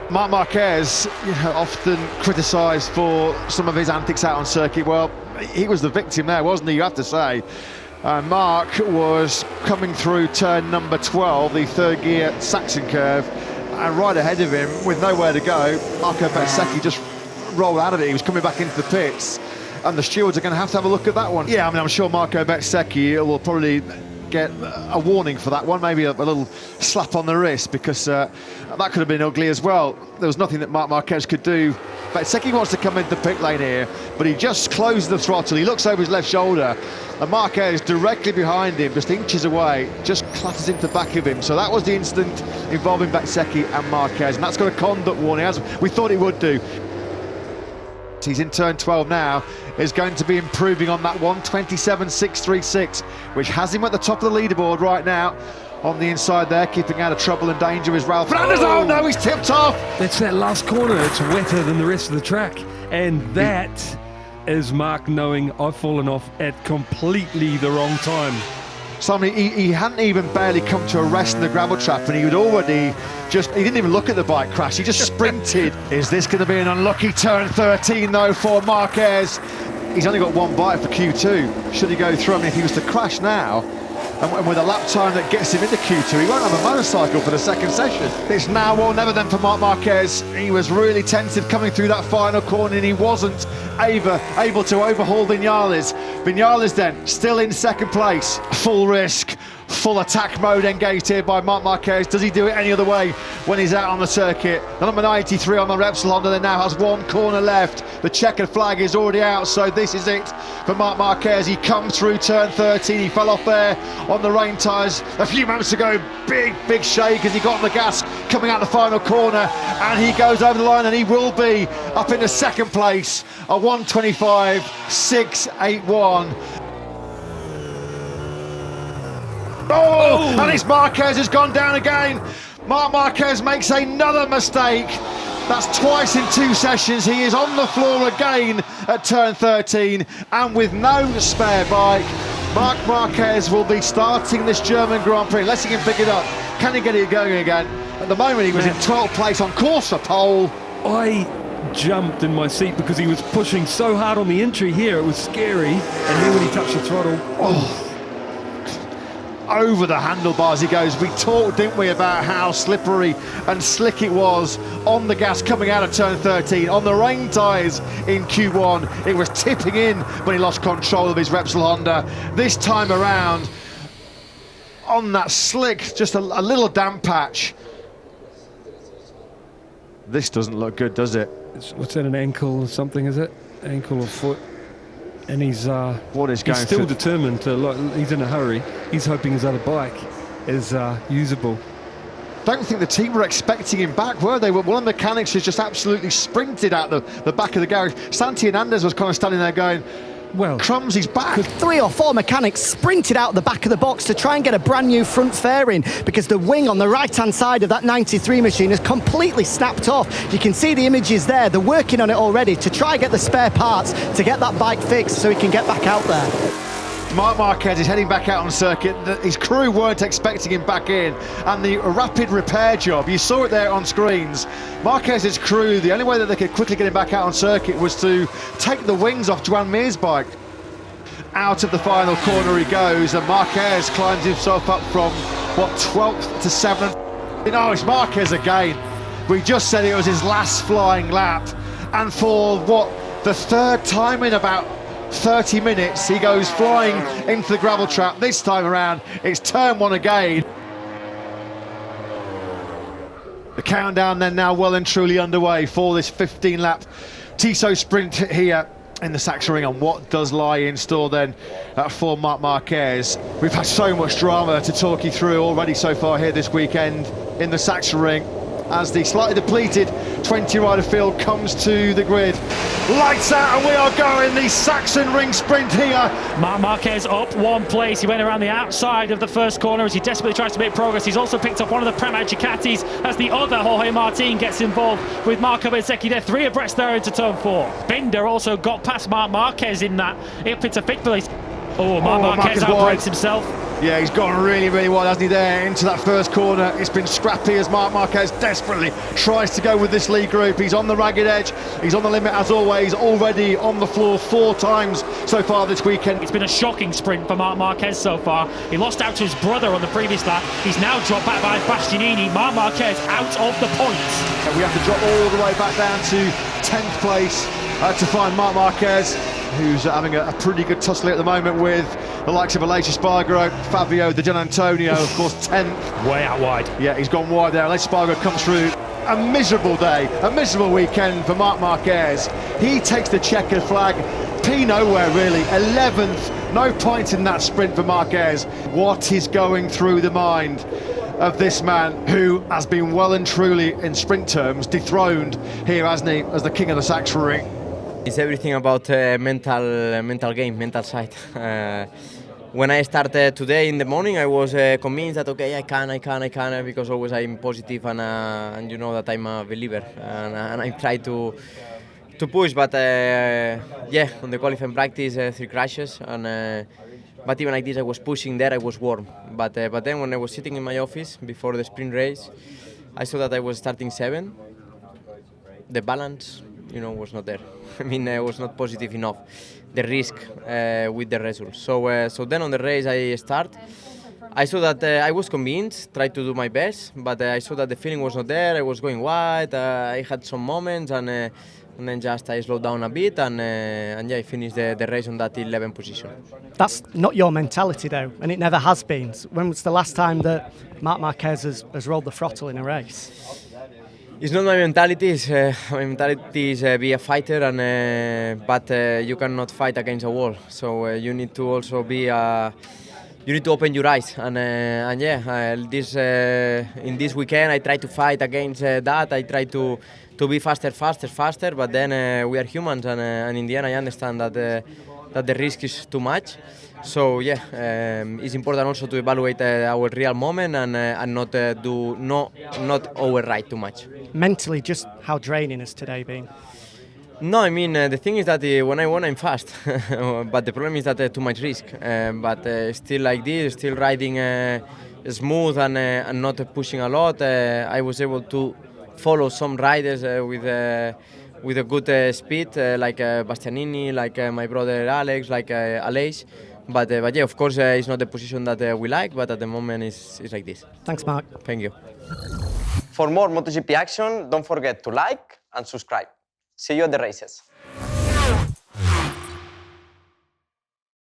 Marc Márquez, often criticised for some of his antics out on circuit. Well, he was the victim there, wasn't he, you have to say. Marc was coming through turn number 12, the third gear Saxon curve, and right ahead of him, with nowhere to go, Marco Bezzecchi just rolled out of it. He was coming back into the pits, and the stewards are going to have a look at that one. Yeah, I mean, I'm sure Marco Bezzecchi will probably get a warning for that one, maybe a little slap on the wrist, because that could have been ugly as well. There was nothing that Marc Márquez could do. Bezzecchi wants to come into the pit lane here, but he just closed the throttle. He looks over his left shoulder, and Marquez directly behind him, just inches away, just clatters into the back of him. So that was the incident involving Bezzecchi and Marquez, and that's got a conduct warning, as we thought it would do. He's in turn 12 now, is going to be improving on that 1:27.636, which has him at the top of the leaderboard right now. On the inside there, keeping out of trouble and danger is Ralph Fernandez. Oh no, he's tipped off! That's that last corner, it's wetter than the rest of the track. And that is Marc knowing I've fallen off at completely the wrong time. He hadn't even barely come to a rest in the gravel trap, and he didn't even look at the bike crash, he just sprinted. Is this going to be an unlucky turn 13 though for Marquez? He's only got one bite for Q2. Should he go through? I mean, if he was to crash now, and with a lap time that gets him into Q2, he won't have a motorcycle for the second session. It's now or never then for Marc Márquez. He was really tentative coming through that final corner, and he wasn't able to overhaul Viñales. Viñales then still in second place. Full risk, full attack mode engaged here by Marc Márquez. Does he do it any other way when he's out on the circuit? The number 93 on the Repsol Honda then now has one corner left. The checkered flag is already out, so this is it for Marc Márquez. He comes through turn 13. He fell off there on the rain tyres a few moments ago. Big shake as he got on the gas coming out the final corner, and he goes over the line, and he will be up into second place. A 1:25.681. Oh, and it's Marquez has gone down again. Marc Márquez makes another mistake. That's twice in 2 sessions. He is on the floor again at turn 13, and with no spare bike, Marc Márquez will be starting this German Grand Prix unless he can pick it up. Can he get it going again? At the moment, he was in 12th place on course for pole. I jumped in my seat because he was pushing so hard on the entry here, it was scary. And then when he touched the throttle, over the handlebars he goes. We talked, didn't we, about how slippery and slick it was on the gas coming out of turn 13. On the rain tyres in Q1, it was tipping in, but he lost control of his Repsol Honda. This time around, on that slick, just a little damp patch. This doesn't look good, does it? What's that, an ankle or something, is it? Ankle or foot? And he's still determined to, he's in a hurry. He's hoping his other bike is usable. Don't think the team were expecting him back, were they? One of the mechanics has just absolutely sprinted out the back of the garage. Santi Hernandez was kind of standing there going, well, crumbs, he's back. 3 or 4 mechanics sprinted out the back of the box to try and get a brand new front fairing, because the wing on the right-hand side of that 93 machine is completely snapped off. You can see the images there. They're working on it already to try and get the spare parts to get that bike fixed so he can get back out there. Marc Márquez is heading back out on circuit. His crew weren't expecting him back in, and the rapid repair job, you saw it there on screens. Marquez's crew, the only way that they could quickly get him back out on circuit was to take the wings off Joan Mir's bike. Out of the final corner he goes, and Marquez climbs himself up from, 12th to 7th. No, it's Marquez again. We just said it was his last flying lap, and for the 3rd time in about 30 minutes, he goes flying into the gravel trap. This time around, it's turn 1 again. The countdown then now well and truly underway for this 15-lap Tissot sprint here in the Sachsenring, and what does lie in store then for Marc Márquez. We've had so much drama to talk you through already so far here this weekend in the Sachsenring, as the slightly depleted 20-rider field comes to the grid. Lights out, and we are going the Sachsenring sprint here. Marc Márquez up 1 place. He went around the outside of the first corner as he desperately tries to make progress. He's also picked up one of the Pramac Ducatis as the other Jorge Martin gets involved with Marco Bezzecchi. They're 3 abreast there into turn 4. Binder also got past Marc Márquez in that, up into 5th place. Oh, Marc Márquez outbreaks himself. Yeah, he's gone really, really wide, hasn't he, there into that first corner. It's been scrappy as Marc Márquez desperately tries to go with this lead group. He's on the ragged edge, he's on the limit as always, already on the floor 4 times so far this weekend. It's been a shocking sprint for Marc Márquez so far. He lost out to his brother on the previous lap. He's now dropped back by Bastianini. Marc Márquez out of the points. We have to drop all the way back down to 10th place to find Marc Márquez, who's having a pretty good tussle at the moment with the likes of Aleix Espargaro, Fabio Di Giannantonio, of course 10th. Way out wide. Yeah, he's gone wide there. Aleix Espargaro comes through. A miserable day, a miserable weekend for Marc Márquez. He takes the checkered flag. P nowhere really, 11th, no points in that sprint for Marquez. What is going through the mind of this man who has been well and truly, in sprint terms, dethroned here, hasn't he, as the king of the Saxory? It's everything about mental game, mental side. When I started today in the morning, I was convinced that okay, I can, because always I'm positive and you know that I'm a believer and I try to push. But yeah, on the qualifying practice, 3 crashes and. But even like this, I was pushing there, I was warm. But then when I was sitting in my office before the sprint race, I saw that I was starting 7. The balance, you know, was not there. I mean, I was not positive enough. The risk with the results. So then on the race I start. I saw that I was convinced, tried to do my best, but I saw that the feeling was not there. I was going wide. I had some moments and then just I slowed down a bit and yeah, I finished the race on that 11th position. That's not your mentality though, and it never has been. When was the last time that Marc Márquez has rolled the throttle in a race? It's not my mentality. My mentality is be a fighter, but you cannot fight against a wall. So you need to also be you need to open your eyes and yeah, in this weekend I try to fight against that. I try to be faster, but then we are humans and in the end I understand that the risk is too much. So yeah, it's important also to evaluate our real moment and not override too much. Mentally, just how draining has today been? No, I mean, the thing is that when I won, I'm fast. But the problem is that too much risk. But still like this, still riding smooth and not pushing a lot, I was able to follow some riders with a good speed, like Bastianini, like my brother Alex, like Aleix. But yeah, of course, it's not the position that we like, but at the moment it's like this. Thanks, Marc. Thank you. For more MotoGP action, don't forget to like and subscribe. See you at the races.